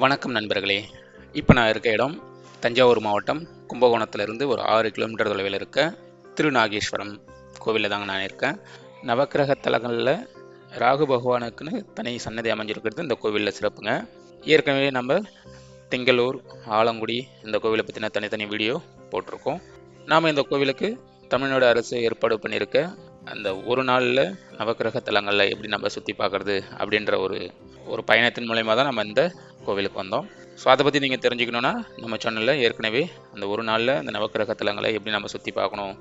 வணக்கம் நண்பர்களே. இப்போ நான் இருக்க இடம் தஞ்சாவூர் மாவட்டம் கும்பகோணத்திலிருந்து ஒரு 6 கிலோமீட்டர் தொலைவில் இருக்க திருநாகேஸ்வரம் கோவிலில் தாங்க நான் இருக்கேன். நவக்கிரக தலங்களில் ராகு பகவானுக்குன்னு தனி சன்னதி அமைஞ்சிருக்கிறது இந்த கோவிலில் சிறப்புங்க. ஏற்கனவே நம்ம திங்களூர், ஆலங்குடி இந்த கோவிலை பற்றின தனித்தனி வீடியோ போட்டிருக்கோம். நாம் இந்த கோவிலுக்கு தமிழ்நாடு அரசு ஏற்பாடு பண்ணியிருக்க அந்த ஒரு நாளில் நவக்கிரக தலங்களில் எப்படி நம்ம சுற்றி பார்க்குறது அப்படின்ற ஒரு பயணத்தின் மூலயமா தான் நம்ம இந்த கோவிலுக்கு வந்தோம். ஸோ அதை பற்றி நீங்கள் தெரிஞ்சுக்கணுன்னா நம்ம சேனலில் ஏற்கனவே அந்த ஒரு நாளில் அந்த நவக்கிரக தலங்களை எப்படி நம்ம சுற்றி பார்க்கணும்,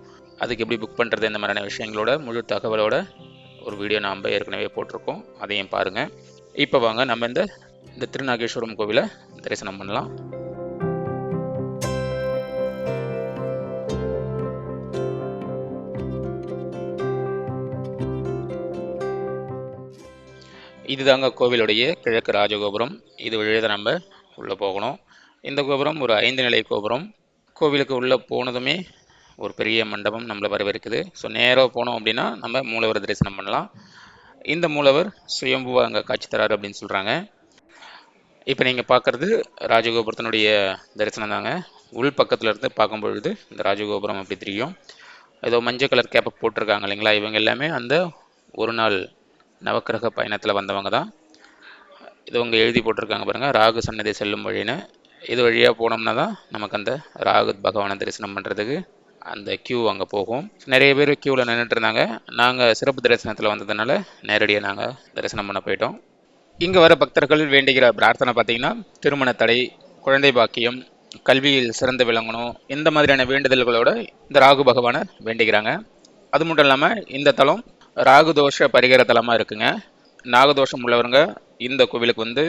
அதுக்கு எப்படி புக் பண்ணுறது, இந்த மாதிரியான விஷயங்களோட முழு தகவலோட ஒரு வீடியோ நாம் ஏற்கனவே போட்டிருக்கோம். அதையும் பாருங்கள். இப்போ வாங்க நம்ம இந்த திருநாகேஸ்வரம் கோவிலை தரிசனம் பண்ணலாம். இதுதாங்க கோவிலுடைய கிழக்கு ராஜகோபுரம். இது வழியாக தான் நம்ம உள்ளே போகணும். இந்த கோபுரம் ஒரு 5 நிலை கோபுரம். கோவிலுக்கு உள்ளே போனதுமே ஒரு பெரிய மண்டபம் நம்மளை வரவேற்குது. ஸோ நேராக போனோம் அப்படின்னா நம்ம மூலவர் தரிசனம் பண்ணலாம். இந்த மூலவர் சுயம்புவாக அங்கே காட்சி தராரு அப்படின்னு சொல்கிறாங்க. இப்போ நீங்கள் பார்க்குறது ராஜகோபுரத்தினுடைய தரிசனம் தாங்க. உள் பக்கத்தில் இருந்து பார்க்கும் பொழுது இந்த ராஜகோபுரம் அப்படி தெரியும். ஏதோ மஞ்சள் கலர் கேப்பை போட்டிருக்காங்க இல்லைங்களா, இவங்க எல்லாமே அந்த ஒரு நாள் நவக்கிரக பயணத்தில் வந்தவங்க தான். இது அவங்க எழுதி போட்டிருக்காங்க பாருங்கள், ராகு சன்னதி செல்லும் வழின்னு. இது வழியாக போனோம்னா தான் நமக்கு அந்த ராகு பகவானை தரிசனம் பண்ணுறதுக்கு அந்த க்யூ அங்கே போகும். நிறைய பேர் க்யூவில் நின்றுட்டு இருந்தாங்க. நாங்கள் சிறப்பு தரிசனத்தில் வந்ததுனால நேரடியாக நாங்கள் தரிசனம் பண்ண போயிட்டோம். இங்கே வர பக்தர்கள் வேண்டுகிற பிரார்த்தனை பார்த்திங்கன்னா திருமண தடை, குழந்தை பாக்கியம், கல்வியில் சிறந்து விளங்கணும், இந்த மாதிரியான வேண்டுதல்களோட இந்த ராகு பகவானை வேண்டிக்கிறாங்க. அது மட்டும் இல்லாமல் இந்த தலம் ராகுதோஷ பரிகார தலமாக இருக்குங்க. நாகதோஷம் உள்ளவங்க இந்த கோவிலுக்கு வந்து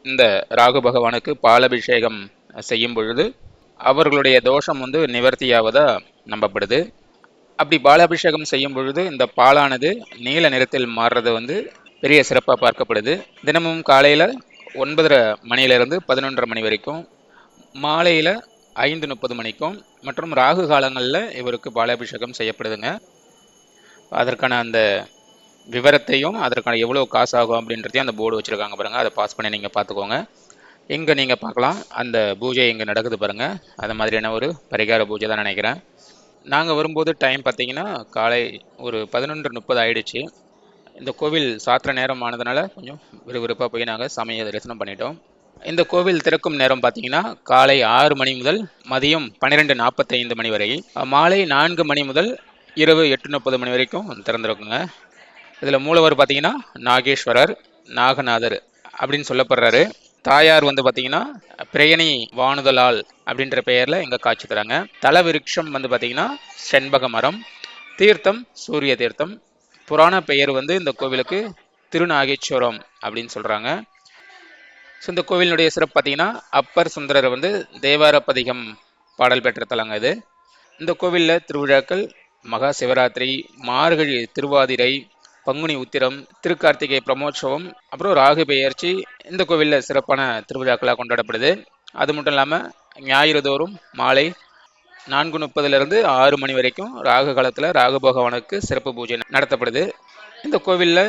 இந்த ராகு பகவானுக்கு பாலபிஷேகம் செய்யும் பொழுது அவர்களுடைய தோஷம் வந்து நிவர்த்தியாவதாக நம்பப்படுது. அப்படி பாலாபிஷேகம் செய்யும் பொழுது இந்த பாலானது நீல நிறத்தில் மாறுறது வந்து பெரிய சிறப்பாக பார்க்கப்படுது. தினமும் காலையில் 9:30 மணியிலிருந்து 11:30 மணி வரைக்கும், மாலையில் 5:30 மணிக்கும் மற்றும் ராகு காலங்களில் இவருக்கு பாலாபிஷேகம் செய்யப்படுதுங்க. அதற்கான அந்த விவரத்தையும் அதற்கான எவ்வளோ காசு ஆகும் அப்படின்றதையும் அந்த போர்டு வச்சுருக்காங்க பாருங்கள். அதை பாஸ் பண்ணி நீங்கள் பார்த்துக்கோங்க. இங்கே நீங்கள் பார்க்கலாம் அந்த பூஜை இங்கே நடக்குது பாருங்கள். அது மாதிரியான ஒரு பரிகார பூஜை தான் நினைக்கிறேன். நாங்கள் வரும்போது டைம் பார்த்திங்கன்னா காலை ஒரு 11:30 ஆகிடுச்சு. இந்த கோவில் சாத்திர நேரம் ஆனதுனால கொஞ்சம் விறுவிறுப்பாக போய் நாங்கள் சாமியை தரிசனம் பண்ணிட்டோம். இந்த கோவில் திறக்கும் நேரம் பார்த்திங்கன்னா காலை 6 மணி முதல் மதியம் 12:45 மணி வரை, மாலை 4 மணி முதல் இரவு 8:30 மணி வரைக்கும் திறந்துருக்குங்க. இதில் மூலவர் பார்த்தீங்கன்னா நாகேஸ்வரர், நாகநாதர் அப்படின்னு சொல்லப்படுறாரு. தாயார் வந்து பார்த்தீங்கன்னா பிரயணி வானுதலால் அப்படின்ற பெயரில் இங்கே காட்சி தராங்க. தல விருட்சம் வந்து பார்த்தீங்கன்னா செண்பக மரம், தீர்த்தம் சூரிய தீர்த்தம். புராண பெயர் வந்து இந்த கோவிலுக்கு திருநாகேஸ்வரம் அப்படின்னு சொல்கிறாங்க. ஸோ இந்த கோவிலினுடைய சிறப்பு பார்த்தீங்கன்னா அப்பர் சுந்தரர் வந்து தேவாரப்பதிகம் பாடல் பெற்ற தலங்க இது. இந்த கோவிலில் திருவிழாக்கள் மகா சிவராத்திரி, மார்கழி திருவாதிரை, பங்குனி உத்திரம், திருக்கார்த்திகை பிரமோற்சவம், அப்புறம் ராகு பெயர்ச்சி இந்த கோவிலில் சிறப்பான திருவிழாக்களாக கொண்டாடப்படுது. அது மட்டும் இல்லாமல் ஞாயிறு தோறும் மாலை 4:30 6 மணி வரைக்கும் ராகு காலத்தில் ராகு பகவானுக்கு சிறப்பு பூஜை நடத்தப்படுது. இந்த கோவிலில்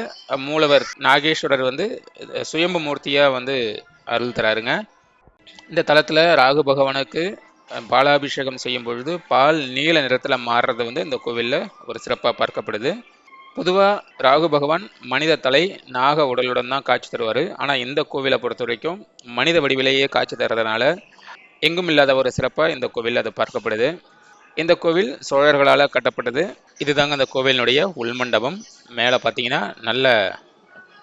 மூலவர் நாகேஸ்வரர் வந்து சுயம்பு மூர்த்தியாக வந்து அருள் தராருங்க. இந்த தலத்தில் ராகு பகவானுக்கு பாலாபிஷேகம் செய்யும் பொழுது பால் நீல நிறத்தில் மாறுறது வந்து இந்த கோவிலில் ஒரு சிறப்பாக பார்க்கப்படுது. பொதுவாக ராகு பகவான் மனித தலை நாக உடலுடன் தான் காட்சி தருவார். ஆனால் இந்த கோவிலை பொறுத்த வரைக்கும் மனித வடிவிலேயே காட்சி தர்றதுனால எங்கும் இல்லாத ஒரு சிறப்பாக இந்த கோவிலில் அது பார்க்கப்படுது. இந்த கோவில் சோழர்களால் கட்டப்பட்டது. இதுதாங்க அந்த கோவிலினுடைய உள்மண்டபம். மேலே பார்த்தீங்கன்னா நல்ல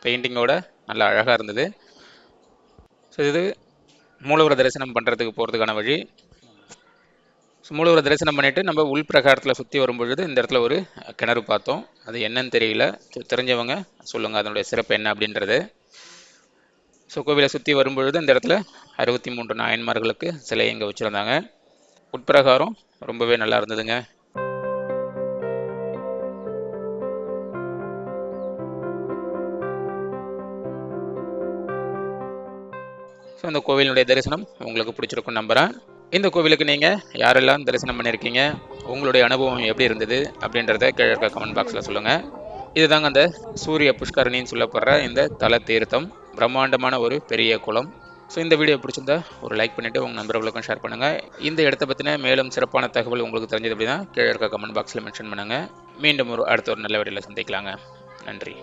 பெயிண்டிங்கோட நல்லா அழகாக இருந்தது. ஸோ இது மூலவர தரிசனம் பண்ணுறதுக்கு போகிறதுக்கான வழி. மூலவரை தரிசனம் பண்ணிவிட்டு நம்ம உள் பிரகாரத்தில் சுற்றி வரும்பொழுது இந்த இடத்துல ஒரு கிணறு பார்த்தோம். அது என்னன்னு தெரியல, தெரிஞ்சவங்க சொல்லுங்கள் அதனுடைய சிறப்பு என்ன அப்படின்றது. ஸோ கோவிலை சுற்றி வரும்பொழுது இந்த இடத்துல 63 நாயன்மார்களுக்கு சிலை இங்கே வச்சுருந்தாங்க. உட்பிரகாரம் ரொம்பவே நல்லா இருந்ததுங்க. ஸோ இந்த கோவிலினுடைய தரிசனம் உங்களுக்கு பிடிச்சிருக்கும் நம்புகிறேன். இந்த கோவிலுக்கு நீங்கள் யாரெல்லாம் தரிசனம் பண்ணியிருக்கீங்க, உங்களுடைய அனுபவம் எப்படி இருந்தது அப்படின்றத கீழே கமெண்ட் பாக்ஸில் சொல்லுங்கள். இதுதாங்க அந்த சூரிய புஷ்கரணின்னு சொல்லப்படுற இந்த தல தீர்த்தம். பிரம்மாண்டமான ஒரு பெரிய குளம். ஸோ இந்த வீடியோ பிடிச்சிருந்தா ஒரு லைக் பண்ணிவிட்டு உங்கள் நண்பர்களுக்கும் ஷேர் பண்ணுங்கள். இந்த இடத்த பற்றின மேலும் சிறப்பான தகவல் உங்களுக்கு தெரிஞ்சது அப்படின்னா கீழே இருக்க கமெண்ட் பாக்ஸில் மென்ஷன் பண்ணுங்கள். மீண்டும் அடுத்த ஒரு நல்ல வீடியோவில் சந்திக்கலாங்க. நன்றி.